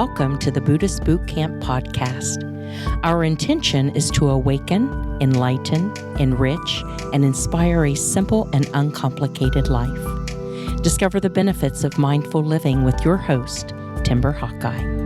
welcome to the Buddhist Boot Camp podcast. Our intention is to awaken, enlighten, enrich, and inspire a simple and uncomplicated life. Discover the benefits of mindful living with your host, Timber Hawkeye.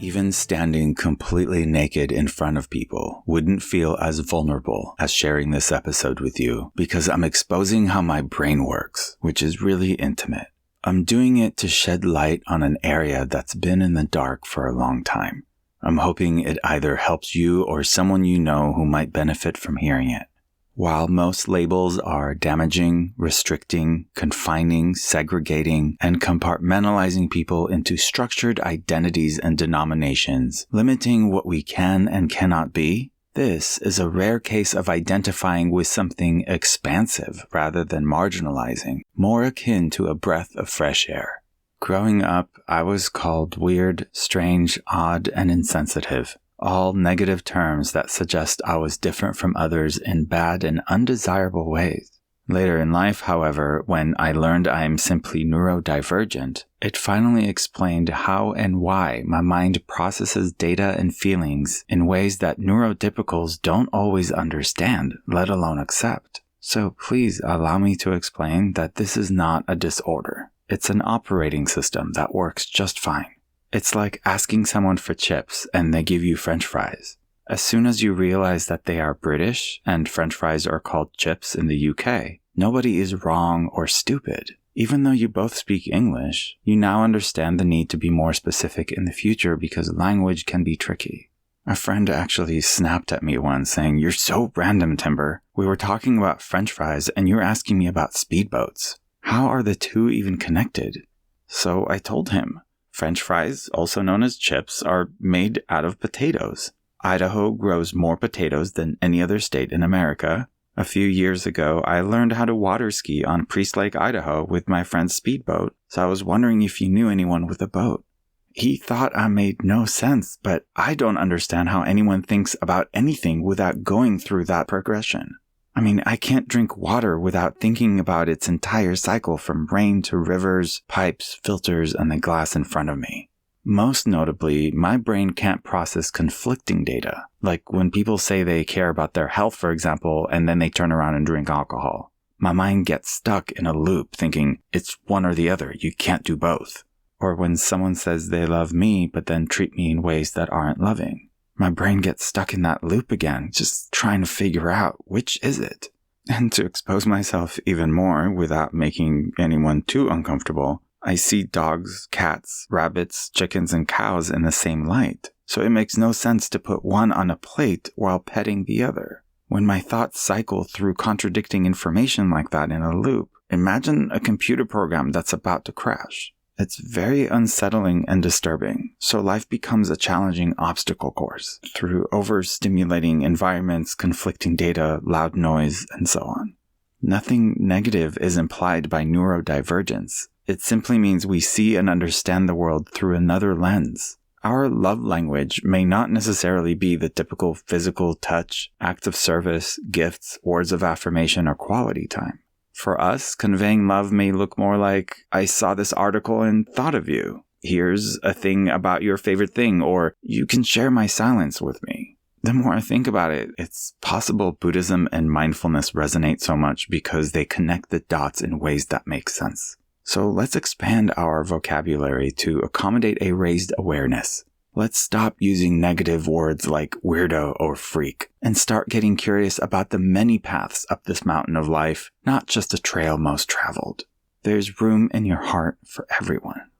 Even standing completely naked in front of people wouldn't feel as vulnerable as sharing this episode with you because I'm exposing how my brain works, which is really intimate. I'm doing it to shed light on an area that's been in the dark for a long time. I'm hoping it either helps you or someone you know who might benefit from hearing it. While most labels are damaging, restricting, confining, segregating, and compartmentalizing people into structured identities and denominations, limiting what we can and cannot be, this is a rare case of identifying with something expansive rather than marginalizing, more akin to a breath of fresh air. Growing up, I was called weird, strange, odd, and insensitive. All negative terms that suggest I was different from others in bad and undesirable ways. Later in life, however, when I learned I am simply neurodivergent, it finally explained how and why my mind processes data and feelings in ways that neurotypicals don't always understand, let alone accept. So please allow me to explain that this is not a disorder. It's an operating system that works just fine. It's like asking someone for chips and they give you French fries. As soon as you realize that they are British and French fries are called chips in the UK, nobody is wrong or stupid. Even though you both speak English, you now understand the need to be more specific in the future because language can be tricky. A friend actually snapped at me once saying, "You're so random, Timber. We were talking about French fries and you're asking me about speedboats. How are the two even connected?" So I told him, French fries, also known as chips, are made out of potatoes. Idaho grows more potatoes than any other state in America. A few years ago, I learned how to water ski on Priest Lake, Idaho with my friend's speedboat, so I was wondering if you knew anyone with a boat. He thought I made no sense, but I don't understand how anyone thinks about anything without going through that progression. I mean, I can't drink water without thinking about its entire cycle from rain to rivers, pipes, filters, and the glass in front of me. Most notably, my brain can't process conflicting data, like when people say they care about their health, for example, and then they turn around and drink alcohol. My mind gets stuck in a loop thinking, it's one or the other, you can't do both. Or when someone says they love me, but then treat me in ways that aren't loving. My brain gets stuck in that loop again, just trying to figure out which is it. And to expose myself even more without making anyone too uncomfortable, I see dogs, cats, rabbits, chickens, and cows in the same light. So it makes no sense to put one on a plate while petting the other. When my thoughts cycle through contradicting information like that in a loop, imagine a computer program that's about to crash. It's very unsettling and disturbing, so life becomes a challenging obstacle course through overstimulating environments, conflicting data, loud noise, and so on. Nothing negative is implied by neurodivergence. It simply means we see and understand the world through another lens. Our love language may not necessarily be the typical physical touch, acts of service, gifts, words of affirmation, or quality time. For us, conveying love may look more like, I saw this article and thought of you. Here's a thing about your favorite thing, or you can share my silence with me. The more I think about it, it's possible Buddhism and mindfulness resonate so much because they connect the dots in ways that make sense. So let's expand our vocabulary to accommodate a raised awareness. Let's stop using negative words like weirdo or freak and start getting curious about the many paths up this mountain of life, not just the trail most traveled. There's room in your heart for everyone.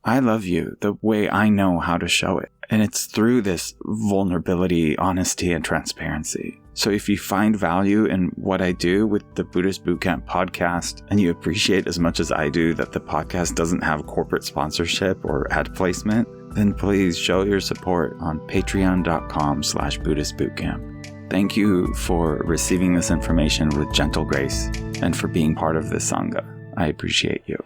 I love you the way I know how to show it, and it's through this vulnerability, honesty, and transparency. So if you find value in what I do with the Buddhist Bootcamp podcast, and you appreciate as much as I do that the podcast doesn't have corporate sponsorship or ad placement, then please show your support on patreon.com/BuddhistBootcamp. Thank you for receiving this information with gentle grace and for being part of this Sangha. I appreciate you.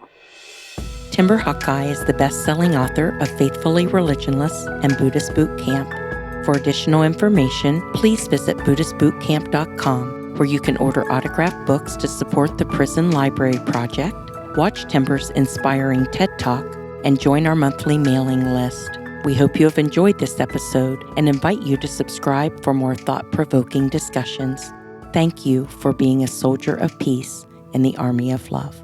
Timber Hawkeye is the best-selling author of Faithfully Religionless and Buddhist Boot Camp. For additional information, please visit BuddhistBootcamp.com, where you can order autographed books to support the Prison Library Project, watch Timber's inspiring TED Talk, and join our monthly mailing list. We hope you have enjoyed this episode and invite you to subscribe for more thought-provoking discussions. Thank you for being a soldier of peace in the army of love.